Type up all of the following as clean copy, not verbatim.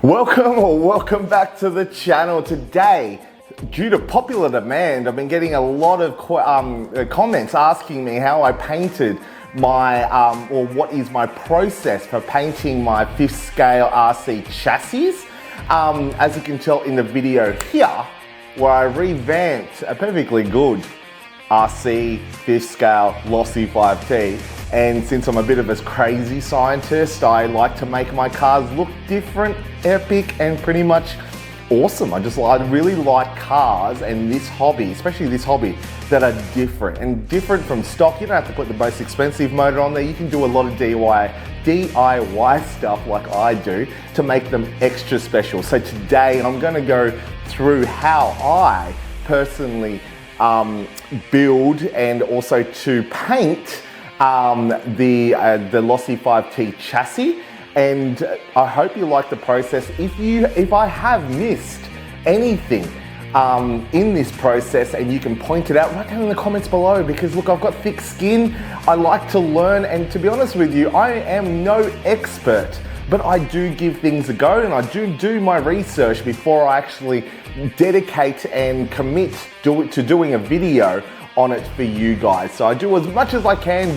Welcome back to the channel. Today, due to popular demand, I've been getting a lot of comments asking me how I painted my, or what is my process for painting my 5th scale RC chassis. As you can tell in the video here, where I revamped a perfectly good RC 5th scale Losi 5T. And since I'm a bit of a crazy scientist, I like to make my cars look different, epic, and pretty much awesome. I really like cars and this hobby, especially this hobby, that are different and different from stock. You don't have to put the most expensive motor on there. You can do a lot of DIY stuff like I do to make them extra special. So today I'm going to go through how I personally build and also to paint the Losi 5T chassis, and I hope you like the process. If I have missed anything in this process and you can point it out, write down in the comments below, because look, I've got thick skin. I like to learn, and to be honest with you, I am no expert, but I do give things a go and I do my research before I actually dedicate and commit to doing a video on it for you guys. So I do as much as I can,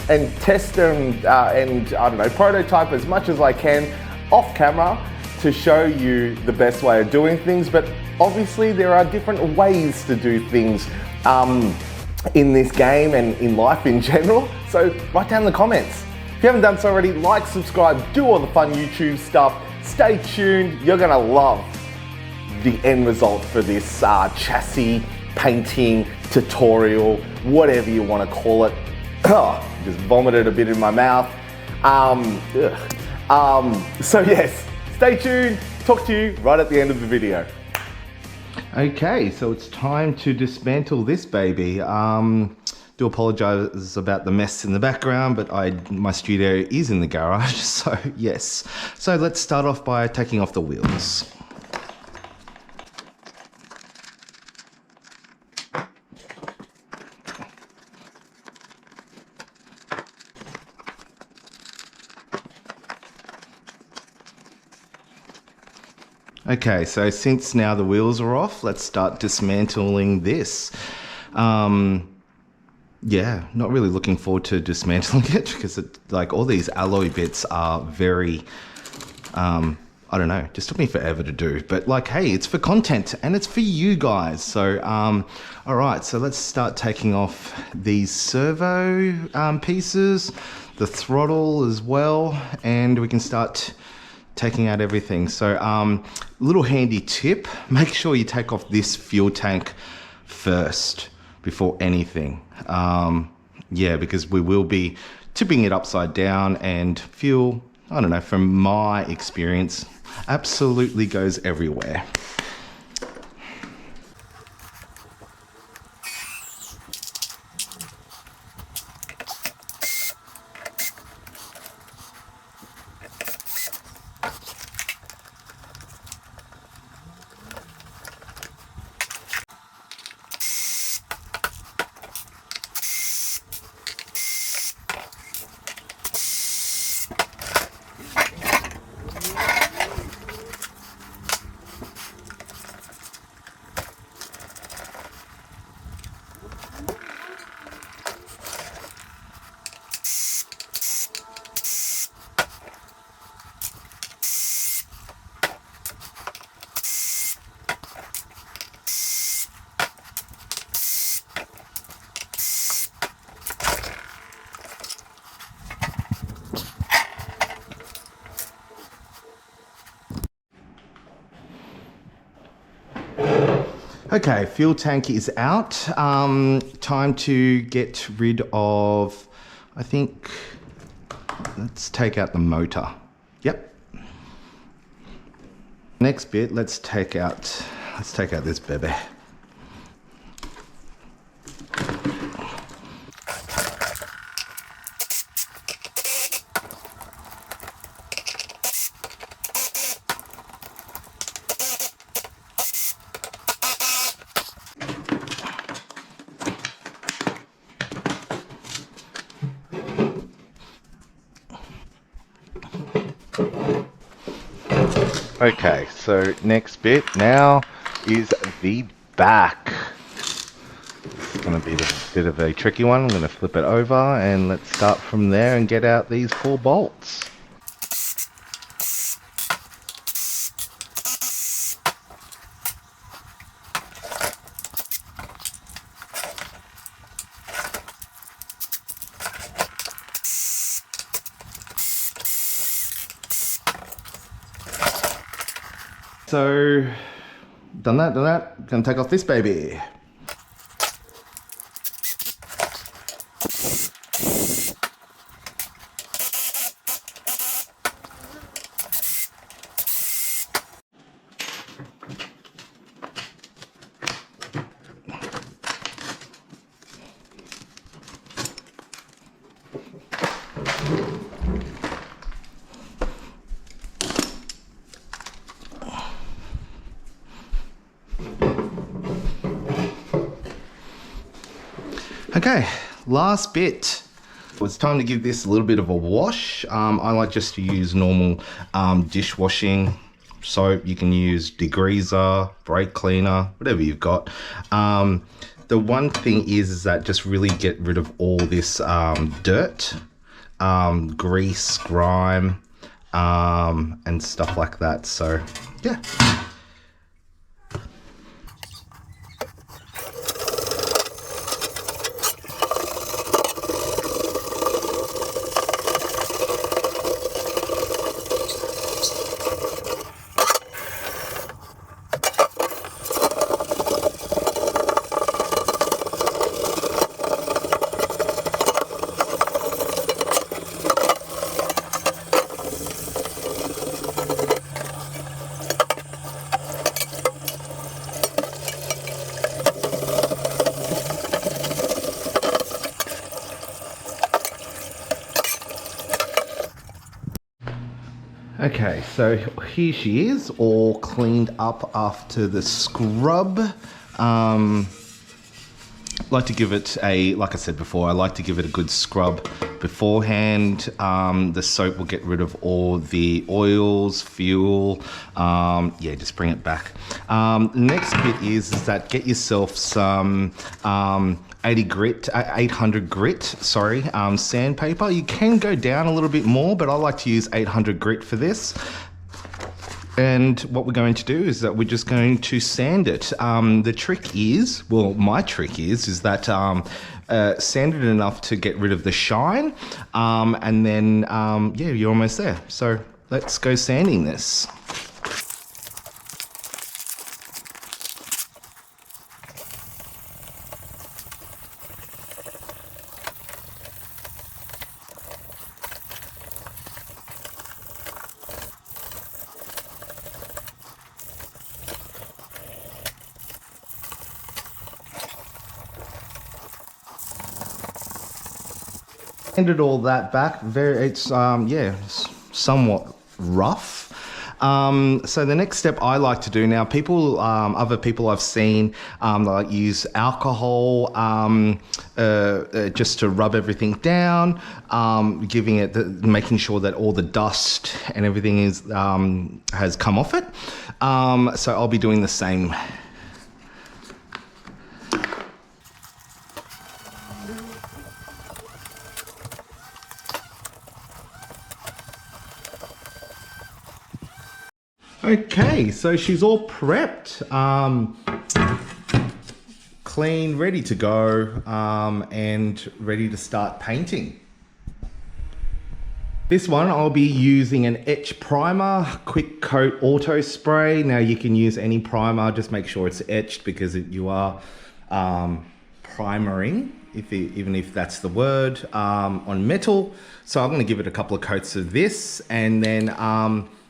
and test and I don't know, prototype as much as I can off camera to show you the best way of doing things. But obviously there are different ways to do things in this game and in life in general. So write down in the comments. If you haven't done so already, like, subscribe, do all the fun YouTube stuff. Stay tuned, you're gonna love the end result for this chassis painting tutorial, whatever you want to call it. Just vomited a bit in my mouth. So yes, stay tuned. Talk to you right at the end of the video. Okay, so it's time to dismantle this baby. Do apologize about the mess in the background, but my studio is in the garage, so yes. So let's start off by taking off the wheels. Okay, so since now the wheels are off, let's start dismantling this. Yeah, not really looking forward to dismantling it, because like all these alloy bits are very, I don't know, just took me forever to do. But like, hey, it's for content and it's for you guys. So, all right, so let's start taking off these servo pieces, the throttle as well, and we can start taking out everything. So little handy tip, make sure you take off this fuel tank first before anything. Yeah, because we will be tipping it upside down, and fuel, I don't know, from my experience, absolutely goes everywhere. Okay, fuel tank is out. Time to get rid of, I think, let's take out the motor. Yep. Next bit, let's take out this baby. Okay, so next bit now is the back. It's going to be a bit of a tricky one. I'm going to flip it over and let's start from there and get out these 4 bolts. So, done that. Gonna take off this baby. Okay, last bit. It's time to give this a little bit of a wash. I like just to use normal dishwashing soap. You can use degreaser, brake cleaner, whatever you've got. The one thing is that just really get rid of all this dirt, grease, grime, and stuff like that. So yeah. Okay, so here she is, all cleaned up after the scrub. Like to give it a, like I said before, I like to give it a good scrub beforehand. The soap will get rid of all the oils, fuel. Yeah, just bring it back. The next bit is that get yourself some 800 grit, sandpaper. You can go down a little bit more, but I like to use 800 grit for this. And what we're going to do is that we're just going to sand it. The trick is, well, my trick is that sand it enough to get rid of the shine, and then, yeah, you're almost there. So let's go sanding this. Sanded all that back. It's yeah, somewhat rough. So the next step I like to do now, other people I've seen, like use alcohol just to rub everything down, giving it, making sure that all the dust and everything is has come off it. So I'll be doing the same. Okay, so she's all prepped, clean, ready to go, and ready to start painting. This one I'll be using an etch primer, quick coat auto spray. Now you can use any primer, just make sure it's etched because you are primering, even if that's the word, on metal. So I'm going to give it a couple of coats of this, and then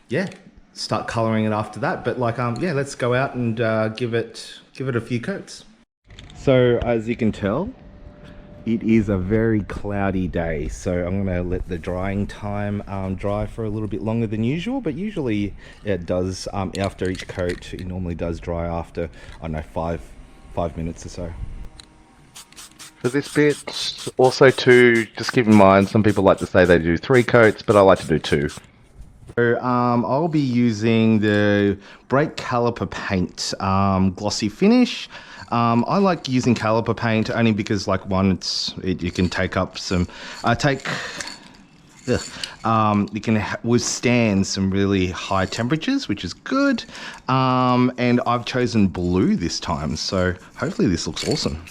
yeah, start coloring it after that. But like yeah, let's go out and give it a few coats. So as you can tell, it is a very cloudy day, so I'm going to let the drying time dry for a little bit longer than usual, but usually it does, after each coat, it normally does dry after, I don't know, five minutes or so. For this bit, also just keep in mind, some people like to say they do 3 coats, but I like to do 2. So, I'll be using the brake caliper paint, glossy finish. I like using caliper paint only because, like, one, you can take up some, you can withstand some really high temperatures, which is good. And I've chosen blue this time, so hopefully this looks awesome.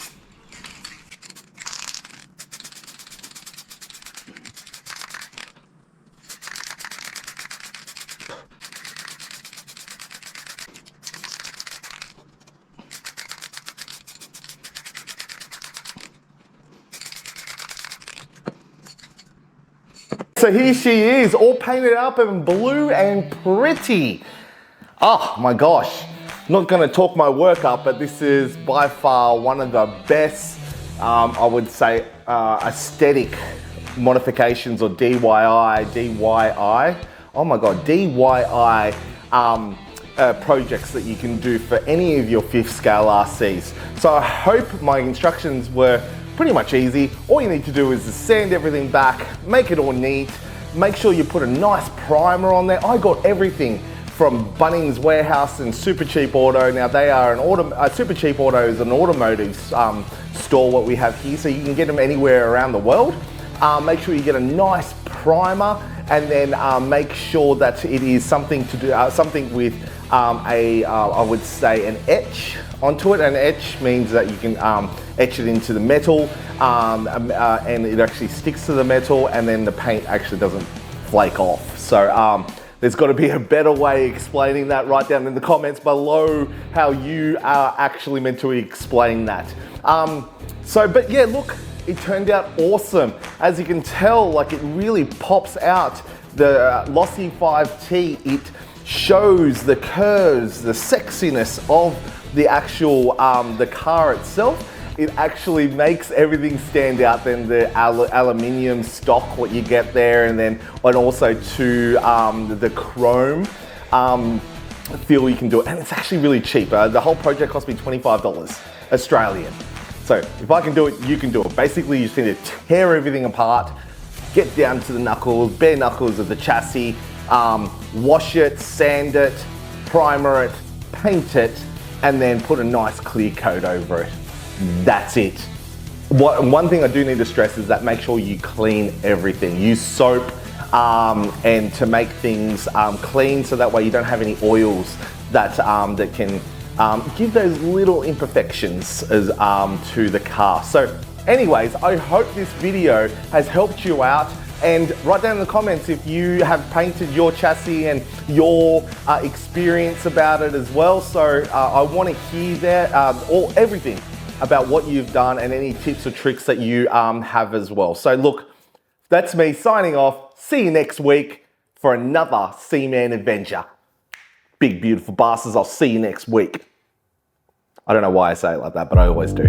So here she is, all painted up in blue and pretty. Oh my gosh, not gonna talk my work up, but this is by far one of the best, I would say, aesthetic modifications, or DIY, oh my God, DIY projects that you can do for any of your 5th scale RCs. So I hope my instructions were pretty much easy. All you need to do is just sand everything back, make it all neat, make sure you put a nice primer on there. I got everything from Bunnings Warehouse and Super Cheap Auto. Now they are Super Cheap Auto is an automotive store what we have here, so you can get them anywhere around the world. Make sure you get a nice primer, and then make sure that it is something to do, something with I would say an etch onto it. An etch means that you can etch it into the metal, and it actually sticks to the metal, and then the paint actually doesn't flake off. So there's got to be a better way explaining that. Write down in the comments below how you are actually meant to explain that. But yeah, look, it turned out awesome. As you can tell, like, it really pops out. The Losi 5T, it shows the curves, the sexiness of the actual, the car itself. It actually makes everything stand out than the aluminium stock, what you get there, and also to the chrome feel you can do it. And it's actually really cheap. The whole project cost me $25 Australian. So if I can do it, you can do it. Basically, you just need to tear everything apart, get down to the knuckles, bare knuckles of the chassis, wash it, sand it, primer it, paint it, and then put a nice clear coat over it. That's it. One thing I do need to stress is that make sure you clean everything. Use soap and to make things clean, so that way you don't have any oils that can give those little imperfections to the car. So anyways, I hope this video has helped you out, and write down in the comments if you have painted your chassis and your experience about it as well. So I want to hear that, everything about what you've done and any tips or tricks that you have as well. So look, that's me signing off. See you next week for another Seaman adventure. Big beautiful bastards, I'll see you next week. I don't know why I say it like that, but I always do.